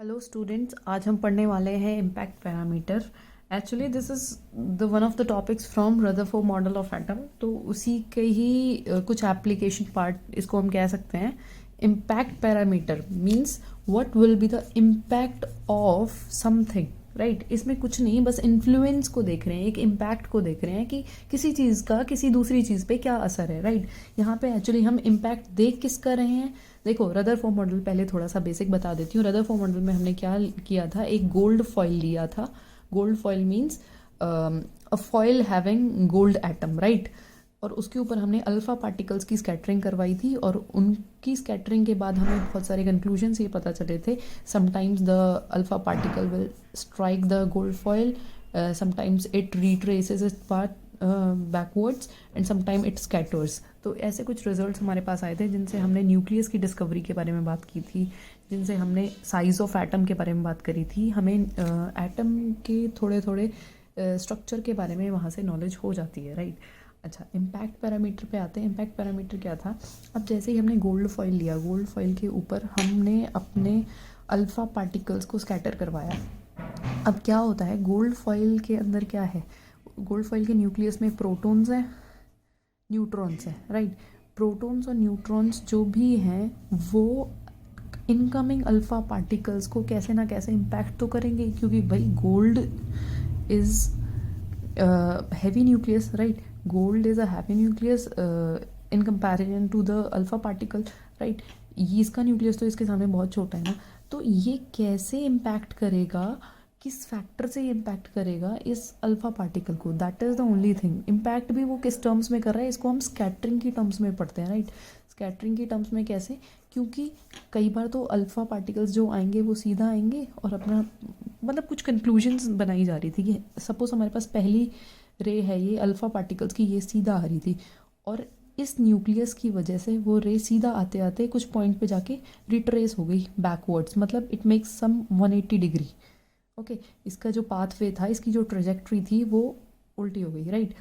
Hello students, आज हम पढ़ने वाले हैं impact parameter. Actually this is the one of the topics from Rutherford model of atom. तो उसी के ही कुछ एप्लीकेशन पार्ट इसको हम कह सकते हैं। Impact parameter means what will be the impact of something, right. इसमें कुछ नहीं, बस इन्फ्लुएंस को देख रहे हैं, एक इम्पैक्ट को देख रहे हैं कि किसी चीज़ का किसी दूसरी चीज़ पे क्या असर है, राइट। यहाँ पे एक्चुअली हम इम्पैक्ट देख किस कर रहे हैं। देखो, रदरफोर्ड मॉडल पहले थोड़ा सा बेसिक बता देती हूँ। रदरफोर्ड मॉडल में हमने क्या किया था, एक गोल्ड फॉइल लिया था। गोल्ड फॉइल मीन्स अ foil having gold atom, right. और उसके ऊपर हमने अल्फा पार्टिकल्स की स्कैटरिंग करवाई थी, और उनकी स्कैटरिंग के बाद हमें बहुत सारे कंक्लूजन्स ये पता चले थे। Sometimes the alpha particle will strike the gold foil, sometimes it retraces its path backwards and sometime it scatters. तो ऐसे कुछ रिजल्ट्स हमारे पास आए थे, जिनसे हमने न्यूक्लियस की डिस्कवरी के बारे में बात की थी, जिनसे हमने साइज ऑफ एटम के बारे में बात करी थी। हमें एटम के थोड़े थोड़े स्ट्रक्चर के बारे में वहाँ से नॉलेज हो जाती है, राइट। अच्छा, इम्पैक्ट पैरामीटर पे आते हैं। इम्पैक्ट पैरामीटर क्या था? अब जैसे ही हमने गोल्ड फॉइल लिया, गोल्ड फॉइल के ऊपर हमने अपने अल्फ़ा पार्टिकल्स को स्कैटर करवाया। अब क्या होता है, गोल्ड फॉइल के अंदर क्या है? गोल्ड फॉइल के न्यूक्लियस में प्रोटॉन्स हैं, न्यूट्रॉन्स हैं, राइट। प्रोटॉन्स और न्यूट्रॉन्स जो भी हैं वो इनकमिंग अल्फ़ा पार्टिकल्स को कैसे ना कैसे इम्पैक्ट तो करेंगे, क्योंकि भाई gold is heavy nucleus, right? Gold is a heavy nucleus in comparison to the alpha particle, right? ये इसका न्यूक्लियस तो इसके सामने बहुत छोटा है ना। तो ये कैसे इम्पैक्ट करेगा, किस फैक्टर से ये इम्पैक्ट करेगा इस अल्फा पार्टिकल को? That is the only thing. Impact भी वो किस टर्म्स में कर रहा है, इसको हम स्कैटरिंग की टर्म्स में पढ़ते हैं, राइट। स्कैटरिंग की टर्म्स में कैसे? क्योंकि कई बार तो अल्फ़ा पार्टिकल्स जो आएंगे वो सीधा आएंगे और अपना मतलब कुछ कंक्लूजन्स बनाई जा रही थी कि सपोज हमारे पास पहली रे है ये अल्फ़ा पार्टिकल्स की, ये सीधा आ रही थी, और इस न्यूक्लियस की वजह से वो रे सीधा आते आते कुछ पॉइंट पे जाके रिट्रेस हो गई बैकवर्ड्स, मतलब it makes some 180 degree. Okay, इसका जो पाथवे था, इसकी जो ट्रेजेक्ट्री थी वो उल्टी हो गई, राइट।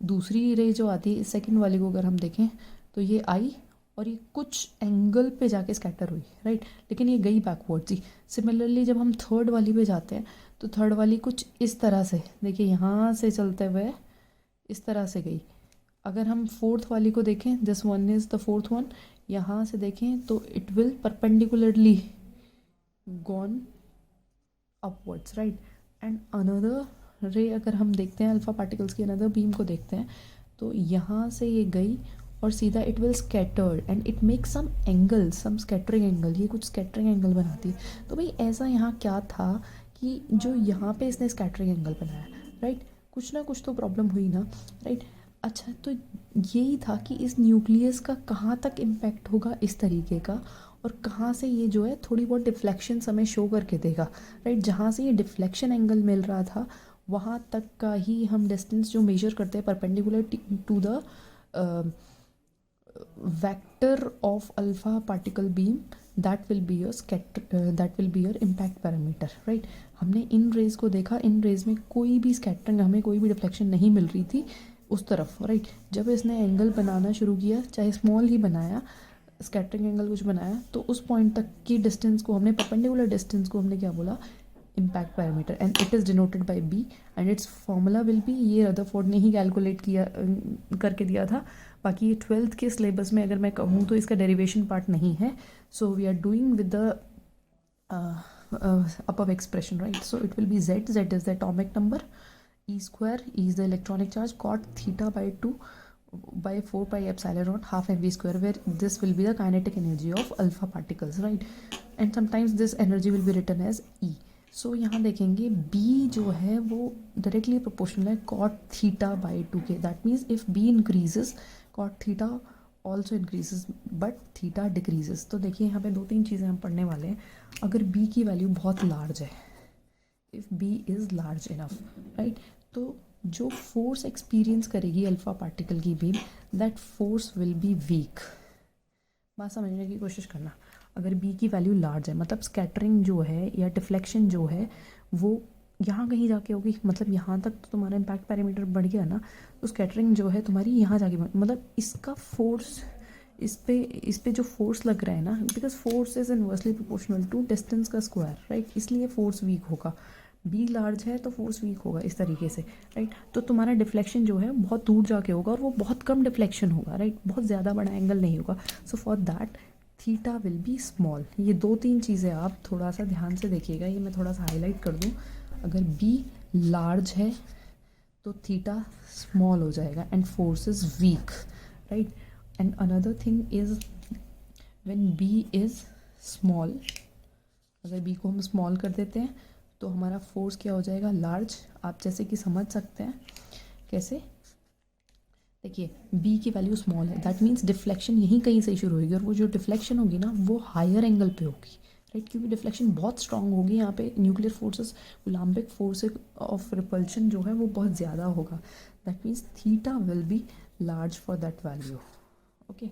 दूसरी रे जो आती है, सेकंड वाली को अगर हम देखें तो ये आई और ये कुछ एंगल पे जाके स्कैटर हुई, राइट, लेकिन ये गई बैकवर्ड्स ही। सिमिलरली जब हम थर्ड वाली पे जाते हैं तो थर्ड वाली कुछ इस तरह से, देखिए यहाँ से चलते हुए इस तरह से गई। अगर हम फोर्थ वाली को देखें, this one is the fourth one, यहाँ से देखें तो it will perpendicularly gone upwards, right. And another रे अगर हम देखते हैं, अल्फ़ा पार्टिकल्स की अनदर बीम को देखते हैं, तो यहाँ से ये गई और सीधा it will scattered and it makes some angle, some scattering angle, ये कुछ स्कैटरिंग एंगल बनाती है। तो भाई ऐसा यहाँ क्या था कि जो यहाँ पे इसने स्कैटरिंग एंगल बनाया, राइट। कुछ ना कुछ तो प्रॉब्लम हुई ना, राइट। अच्छा, तो यही था कि इस न्यूक्लियस का कहाँ तक इम्पैक्ट होगा इस तरीके का, और कहाँ से ये जो है थोड़ी बहुत डिफ्लेक्शन हमें शो करके देगा, राइट। जहाँ से ये डिफ्लेक्शन एंगल मिल रहा था वहाँ तक का ही हम डिस्टेंस जो मेजर करते हैं perpendicular to the vector of alpha particle beam, that will be your impact parameter, right। हमने इन रेज को देखा, इन रेज में कोई भी स्कैटरिंग, हमें कोई भी डिफ्लेक्शन नहीं मिल रही थी उस तरफ, राइट। जब इसने एंगल बनाना शुरू किया, चाहे स्मॉल ही बनाया, स्कैटरिंग एंगल कुछ बनाया, तो उस पॉइंट तक की डिस्टेंस को हमने, परपेंडिकुलर डिस्टेंस को हमने क्या बोला, impact parameter, and it is denoted by B and its formula will be, ये रदरफोर्ड ने ही कैलकुलेट किया करके दिया था। बाकी ये 12th के सिलेबस में अगर मैं कहूँ तो इसका डेरिवेशन पार्ट नहीं है। So we are doing with the above expression, right? So it will be z is the atomic number, e square, e is the electronic charge, cot theta by 2 by 4 pi epsilon naught half mv square, where this will be the kinetic energy of alpha particles, right? And sometimes this energy will be written as e. सो यहाँ देखेंगे b जो है वो directly proportional है cot theta by 2 के। That means if b increases cot theta also increases but theta decreases. तो देखिए यहाँ पे दो तीन चीज़ें हम पढ़ने वाले हैं। अगर b की वैल्यू बहुत लार्ज है, if b is large enough, right, तो जो फोर्स एक्सपीरियंस करेगी अल्फ़ा पार्टिकल की beam, that force will be weak. बात समझने की कोशिश करना। अगर b की वैल्यू लार्ज है, मतलब स्कैटरिंग जो है या डिफ्लेक्शन जो है वो यहाँ कहीं जाके होगी, मतलब यहाँ तक तो तुम्हारा इम्पैक्ट पैरामीटर बढ़ गया ना, तो स्कैटरिंग जो है तुम्हारी यहाँ जाके मतलब इसका फोर्स इस पे जो फोर्स लग रहा है ना, because force is inversely proportional to distance का स्क्वायर, राइट, इसलिए फोर्स वीक होगा। बी लार्ज है तो फोर्स वीक होगा इस तरीके से, राइट। तो तुम्हारा डिफ्लेक्शन जो है बहुत दूर जाके होगा और वो बहुत कम डिफ्लेक्शन होगा, राइट, बहुत ज़्यादा बड़ा एंगल नहीं होगा। So for that theta will be small. ये 2-3 चीज़ें आप थोड़ा सा ध्यान से देखिएगा, ये मैं थोड़ा सा हाईलाइट कर दूँ। अगर बी लार्ज है तो थीटा स्मॉल हो जाएगा and force is weak, right. And another thing is when B is small, अगर बी को हम स्मॉल कर देते हैं तो हमारा फोर्स क्या हो जाएगा, लार्ज। आप जैसे कि समझ सकते हैं कैसे, देखिए बी की वैल्यू स्मॉल है, दैट मीन्स डिफ्लेक्शन यहीं कहीं से शुरू होगी और वो जो डिफ्लेक्शन होगी ना वो हायर एंगल पे होगी, राइट, क्योंकि डिफ्लेक्शन बहुत स्ट्रांग होगी यहाँ पे। Nuclear forces, coulombic force of repulsion जो है वो बहुत ज़्यादा होगा। That means theta will be large for that value, okay.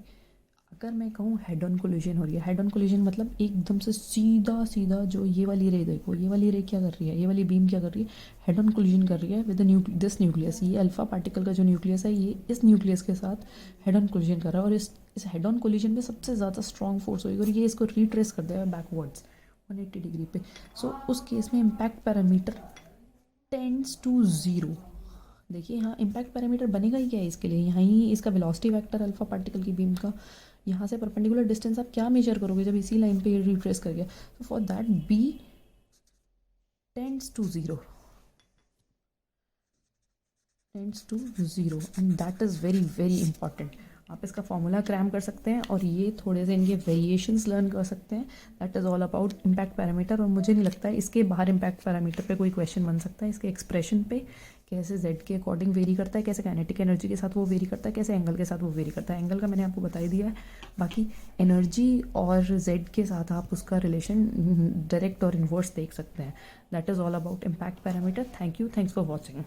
अगर मैं कहूँ हेड ऑन कोलिजन हो रही है, हेड ऑन कोलिजन मतलब एकदम से सीधा सीधा जो ये वाली रे, देखो ये वाली रे क्या कर रही है, ये वाली बीम क्या कर रही है, हेड ऑन कोलिजन कर रही है विद दिस न्यूक्लियस। ये अल्फा पार्टिकल का जो न्यूक्लियस है ये इस न्यूक्लियस के साथ हेड ऑन कोलिजन कर रहा है और इस हेड ऑन कोलिजन में सबसे ज़्यादा स्ट्रॉन्ग फोर्स होगी और ये इसको रिट्रेस कर देगा बैकवर्ड्स 180 डिग्री पे। सो उस केस में impact parameter tends to zero. देखिए यहाँ इम्पैक्ट पैरामीटर बनेगा ही क्या है इसके लिए, यहाँ ही इसका वेलोसिटी वेक्टर अल्फा पार्टिकल की बीम का, यहाँ से परपेंडिकुलर डिस्टेंस आप क्या मेजर करोगे जब इसी लाइन पे रिट्रेस कर गया। तो for that B tends to zero and that is very very important. आप इसका फॉर्मूला क्रैम कर सकते हैं और ये थोड़े से इनके वेरिएशंस लर्न कर सकते हैं। That is all about impact parameter. और मुझे नहीं लगता है इसके बाहर इम्पैक्ट पैरामीटर पे कोई क्वेश्चन बन सकता है। इसके एक्सप्रेशन पे कैसे जेड के अकॉर्डिंग वेरी करता है, कैसे काइनेटिक एनर्जी के साथ वो वेरी करता है, कैसे एंगल के साथ वो वेरी करता है। एंगल का मैंने आपको बता ही दिया है, बाकी एनर्जी और जेड के साथ आप उसका रिलेशन डायरेक्ट और इन्वर्स देख सकते हैं। That is all about impact parameter. Thank you, thanks for watching.